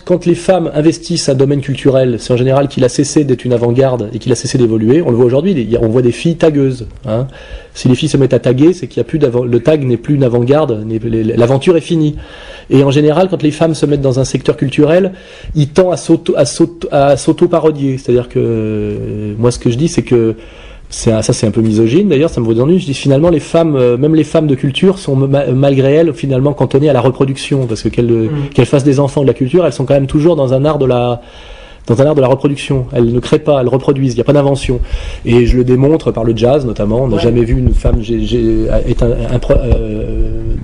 quand les femmes investissent un domaine culturel, c'est en général qu'il a cessé d'être une avant-garde et qu'il a cessé d'évoluer. On le voit aujourd'hui, on voit des filles tagueuses. Hein. Si les filles se mettent à taguer, c'est qu'il y a plus le tag n'est plus une avant-garde, l'aventure est finie. Et en général, quand les femmes se mettent dans un secteur culturel, ils tendent à s'auto-parodier. C'est-à-dire que moi, ce que je dis, c'est que ça c'est un peu misogyne d'ailleurs, ça me vaut des ennuis. Je dis finalement les femmes, même les femmes de culture sont malgré elles finalement cantonnées à la reproduction, parce que qu'elles fassent des enfants de la culture, elles sont quand même toujours dans un art de la reproduction. Elles ne créent pas, elles reproduisent. Il n'y a pas d'invention. Et je le démontre par le jazz notamment. On n'a jamais vu une femme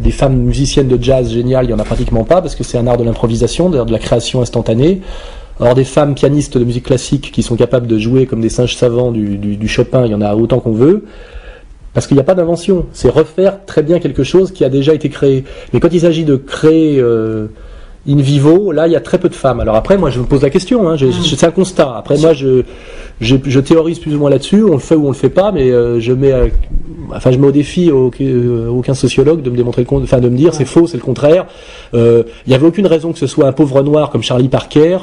des femmes musiciennes de jazz géniales. Il y en a pratiquement pas parce que c'est un art de l'improvisation, d'ailleurs de la création instantanée. Or, des femmes pianistes de musique classique qui sont capables de jouer comme des singes savants du Chopin, il y en a autant qu'on veut, parce qu'il n'y a pas d'invention. C'est refaire très bien quelque chose qui a déjà été créé. Mais quand il s'agit de créer in vivo, là, il y a très peu de femmes. Alors après, moi, je me pose la question, hein, c'est un constat. Après, moi, je théorise plus ou moins là-dessus, on le fait ou on le fait pas, mais je mets au défi aucun sociologue de me démontrer de me dire c'est faux, c'est le contraire. Il n'y avait aucune raison que ce soit un pauvre noir comme Charlie Parker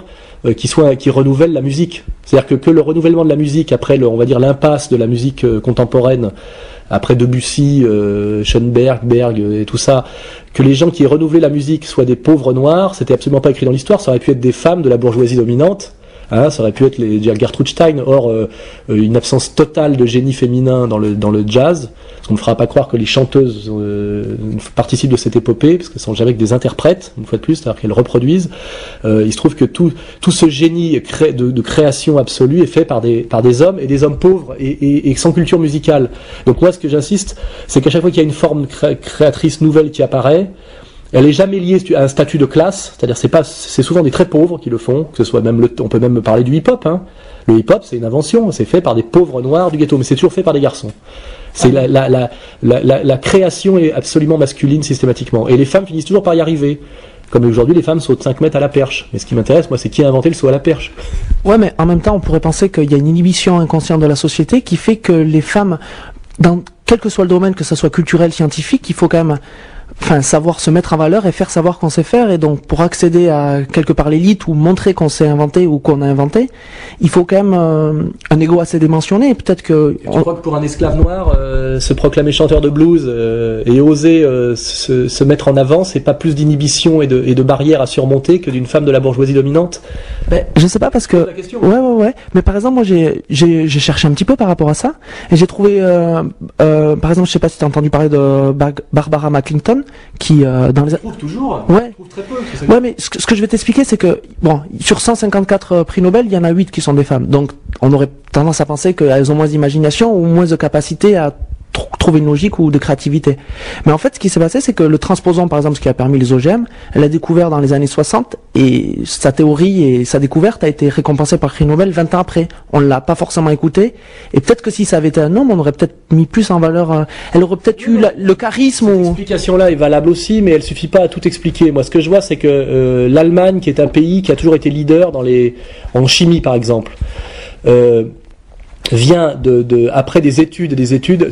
qui renouvelle la musique. C'est-à-dire que le renouvellement de la musique après on va dire l'impasse de la musique contemporaine, après Debussy, Schoenberg, Berg et tout ça, que les gens qui renouvelaient la musique soient des pauvres noirs, c'était absolument pas écrit dans l'histoire, ça aurait pu être des femmes de la bourgeoisie dominante. Hein, ça aurait pu être Gertrude Stein. Or, une absence totale de génie féminin dans le jazz. Parce qu'on ne fera pas croire que les chanteuses participent de cette épopée, parce qu'elles sont jamais que des interprètes, une fois de plus, c'est-à-dire qu'elles reproduisent. Il se trouve que tout ce génie de création absolue est fait par des hommes, et des hommes pauvres et sans culture musicale. Donc moi, ce que j'insiste, c'est qu'à chaque fois qu'il y a une forme créatrice nouvelle qui apparaît, elle est jamais liée à un statut de classe, c'est-à-dire c'est souvent des très pauvres qui le font, que ce soit même on peut même parler du hip-hop, hein. Le hip-hop, c'est une invention, c'est fait par des pauvres noirs du ghetto, mais c'est toujours fait par des garçons. C'est la création est absolument masculine systématiquement, et les femmes finissent toujours par y arriver. Comme aujourd'hui, les femmes sautent 5 mètres à la perche. Mais ce qui m'intéresse, moi, c'est qui a inventé le saut à la perche. Ouais, mais en même temps, on pourrait penser qu'il y a une inhibition inconsciente de la société qui fait que les femmes, dans quel que soit le domaine, que ce soit culturel, scientifique, il faut quand même savoir se mettre en valeur et faire savoir qu'on sait faire. Et donc, pour accéder à quelque part l'élite ou montrer qu'on sait inventer ou qu'on a inventé, il faut quand même un ego assez démentionné. Et peut-être que... Tu crois que pour un esclave noir, se proclamer chanteur de blues et oser se mettre en avant, c'est pas plus d'inhibition et de barrières à surmonter que d'une femme de la bourgeoisie dominante? Je sais pas, parce que... Ouais. Mais par exemple, moi, j'ai cherché un petit peu par rapport à ça, et j'ai trouvé, par exemple, je sais pas si tu as entendu parler de Barbara McClinton, qui dans les... Je trouve toujours. Ouais. Je trouve très peu. Ouais, mais ce que je vais t'expliquer, c'est que sur 154 prix Nobel, il y en a 8 qui sont des femmes. Donc, on aurait tendance à penser qu'elles ont moins d'imagination ou moins de capacité à trouver une logique ou de créativité. Mais en fait, ce qui s'est passé, c'est que le transposon, par exemple, ce qui a permis les OGM, elle l'a découvert dans les années 60, et sa théorie et sa découverte a été récompensée par prix Nobel 20 ans après. On l'a pas forcément écouté, et peut-être que si ça avait été un homme, on aurait peut-être mis plus en valeur, elle aurait peut-être eu le charisme. Cette explication-là est valable aussi, mais elle suffit pas à tout expliquer. Moi, ce que je vois, c'est que l'Allemagne, qui est un pays qui a toujours été leader en chimie, par exemple, vient après des études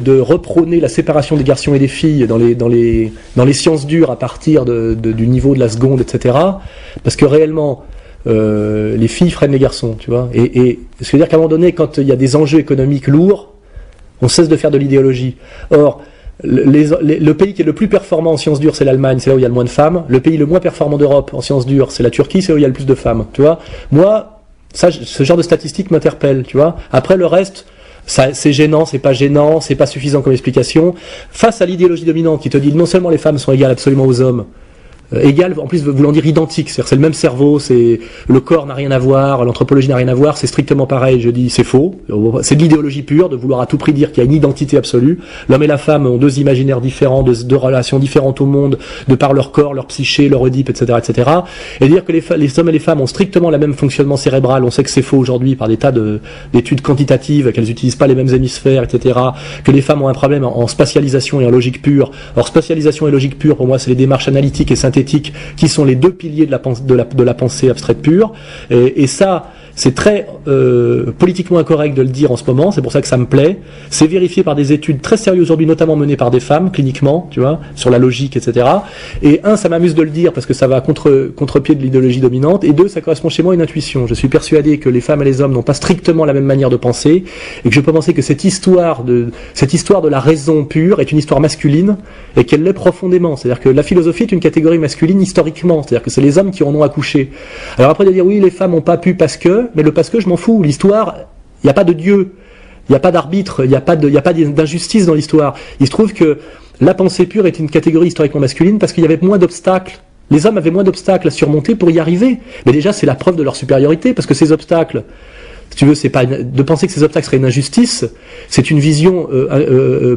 de reprôner la séparation des garçons et des filles dans les sciences dures à partir du niveau de la seconde, etc. Parce que réellement, les filles freinent les garçons, tu vois. Et ce qui veut dire qu'à un moment donné, quand il y a des enjeux économiques lourds, on cesse de faire de l'idéologie. Or, le pays qui est le plus performant en sciences dures, c'est l'Allemagne, c'est là où il y a le moins de femmes. Le pays le moins performant d'Europe en sciences dures, c'est la Turquie, c'est là où il y a le plus de femmes, tu vois. Moi, ce genre de statistiques m'interpelle, tu vois. Après, le reste, c'est gênant, c'est pas suffisant comme explication. Face à l'idéologie dominante qui te dit non seulement les femmes sont égales absolument aux hommes, égal, en plus voulant dire identique, c'est le même cerveau, le corps n'a rien à voir, l'anthropologie n'a rien à voir, c'est strictement pareil. Je dis c'est faux, c'est de l'idéologie pure de vouloir à tout prix dire qu'il y a une identité absolue. L'homme et la femme ont deux imaginaires différents, deux relations différentes au monde, de par leur corps, leur psyché, leur Oedipe, etc. Et dire que les hommes et les femmes ont strictement le même fonctionnement cérébral, on sait que c'est faux aujourd'hui par des tas d'études quantitatives, qu'elles n'utilisent pas les mêmes hémisphères, etc. Que les femmes ont un problème en spatialisation et en logique pure. Or, spatialisation et logique pure, pour moi, c'est les démarches analytiques et synthétiques qui sont les deux piliers de la pensée abstraite pure, et ça, c'est très politiquement incorrect de le dire en ce moment, c'est pour ça que ça me plaît. C'est vérifié par des études très sérieuses aujourd'hui, notamment menées par des femmes, cliniquement, tu vois, sur la logique, etc. Et ça m'amuse de le dire parce que ça va contre-pied de l'idéologie dominante, et deux, ça correspond chez moi à une intuition. Je suis persuadé que les femmes et les hommes n'ont pas strictement la même manière de penser, et que je peux penser que cette histoire de la raison pure est une histoire masculine, et qu'elle l'est profondément. C'est-à-dire que la philosophie est une catégorie masculine historiquement, c'est-à-dire que c'est les hommes qui en ont accouché. Alors après de dire oui, les femmes n'ont pas pu mais le parce que je m'en fous. L'histoire, il n'y a pas de Dieu, il n'y a pas d'arbitre, il n'y a pas d'injustice dans l'histoire. Il se trouve que la pensée pure est une catégorie historiquement masculine parce qu'il y avait moins d'obstacles. Les hommes avaient moins d'obstacles à surmonter pour y arriver. Mais déjà, c'est la preuve de leur supériorité, parce que ces obstacles, si tu veux, c'est pas de penser que ces obstacles seraient une injustice, c'est une vision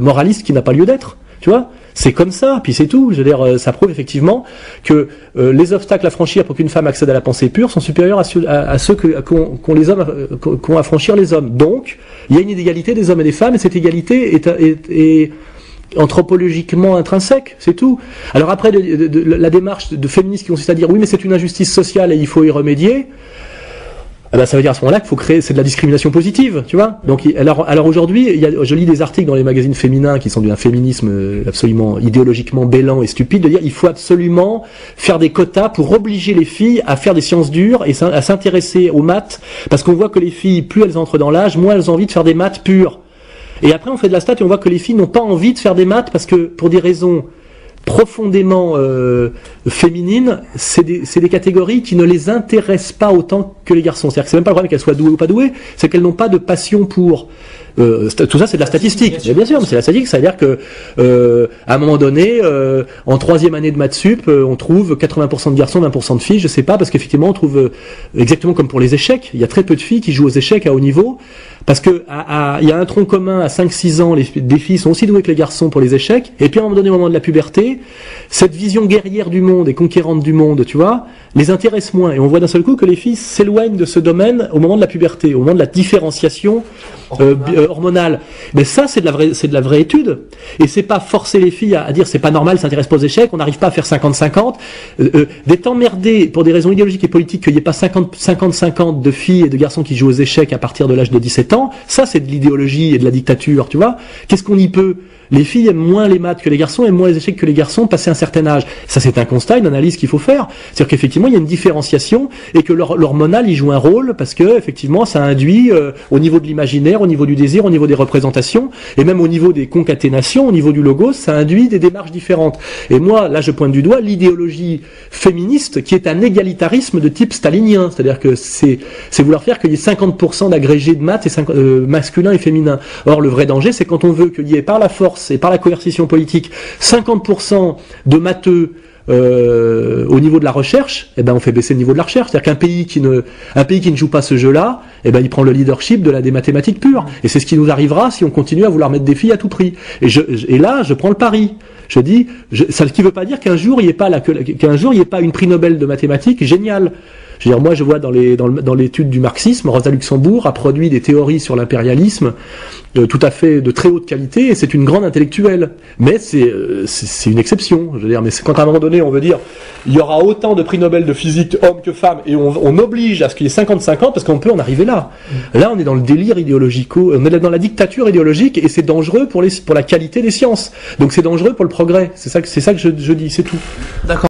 moraliste qui n'a pas lieu d'être. Tu vois, c'est comme ça, puis c'est tout. Je veux dire, ça prouve effectivement que les obstacles à franchir pour qu'une femme accède à la pensée pure sont supérieurs à ceux qu'ont les hommes, qu'ont à franchir les hommes. Donc, il y a une inégalité des hommes et des femmes, et cette égalité est anthropologiquement intrinsèque, c'est tout. Alors après, la démarche de féministes qui consiste à dire oui, mais c'est une injustice sociale et il faut y remédier. Eh ben, ça veut dire à ce moment-là qu'il faut créer, c'est de la discrimination positive, tu vois. Donc, alors aujourd'hui, je lis des articles dans les magazines féminins qui sont d'un féminisme absolument idéologiquement bêlant et stupide, de dire il faut absolument faire des quotas pour obliger les filles à faire des sciences dures et à s'intéresser aux maths, parce qu'on voit que les filles, plus elles entrent dans l'âge, moins elles ont envie de faire des maths pures. Et après, on fait de la stat et on voit que les filles n'ont pas envie de faire des maths parce que, pour des raisons profondément féminines, c'est des catégories qui ne les intéressent pas autant que les garçons. C'est-à-dire que c'est même pas le problème qu'elles soient douées ou pas douées, c'est qu'elles n'ont pas de passion pour. Tout ça, c'est de la statistique. Bien sûr, mais c'est la statistique. C'est-à-dire que à un moment donné, en troisième année de maths sup, on trouve 80% de garçons, 20% de filles. Je sais pas, parce qu'effectivement, on trouve exactement comme pour les échecs. Il y a très peu de filles qui jouent aux échecs à haut niveau, parce que il y a un tronc commun à 5-6 ans. Des filles sont aussi douées que les garçons pour les échecs. Et puis à un moment donné, au moment de la puberté, cette vision guerrière du monde et conquérante du monde, tu vois, les intéresse moins. Et on voit d'un seul coup que les filles s'éloignent de ce domaine au moment de la puberté, au moment de la différenciation hormonale. Mais ça, c'est de la vraie étude. Et c'est pas forcer les filles à dire c'est pas normal, s'intéresse pas aux échecs, on n'arrive pas à faire 50-50. D'être emmerdé pour des raisons idéologiques et politiques qu'il n'y ait pas 50-50 de filles et de garçons qui jouent aux échecs à partir de l'âge de 17 ans, ça c'est de l'idéologie et de la dictature, tu vois. Qu'est-ce qu'on y peut? Les filles aiment moins les maths que les garçons, aiment moins les échecs que les garçons passé un certain âge. Ça, c'est un constat, une analyse qu'il faut faire. C'est-à-dire qu'effectivement, il y a une différenciation et que l'hormonal y joue un rôle parce que, effectivement, ça induit au niveau de l'imaginaire, au niveau du désir, au niveau des représentations et même au niveau des concaténations, au niveau du logos, ça induit des démarches différentes. Et moi, là, je pointe du doigt l'idéologie féministe qui est un égalitarisme de type stalinien. C'est-à-dire que c'est vouloir faire qu'il y ait 50% d'agrégés de maths et masculins et féminins. Or, le vrai danger, c'est quand on veut qu'il y ait par la force et par la coercition politique 50% de matheux au niveau de la recherche, eh ben on fait baisser le niveau de la recherche. C'est-à-dire qu'un pays qui ne joue pas ce jeu-là, eh ben il prend le leadership des mathématiques pures. Et c'est ce qui nous arrivera si on continue à vouloir mettre des filles à tout prix. Et là, je prends le pari. Je dis, ça, ce qui veut pas dire qu'un jour il n'y ait pas une prix Nobel de mathématiques géniale. Je veux dire, moi je vois dans l'étude du marxisme, Rosa Luxembourg a produit des théories sur l'impérialisme tout à fait de très haute qualité, et c'est une grande intellectuelle. Mais c'est une exception. Je veux dire, mais c'est quand à un moment donné on veut dire il y aura autant de prix Nobel de physique hommes que femmes, et on oblige à ce qu'il y ait 50-50 parce qu'on peut en arriver là. Là, on est dans le délire idéologico, on est dans la dictature idéologique, et c'est dangereux pour la qualité des sciences. Donc c'est dangereux pour le progrès. C'est ça que je dis, c'est tout. D'accord.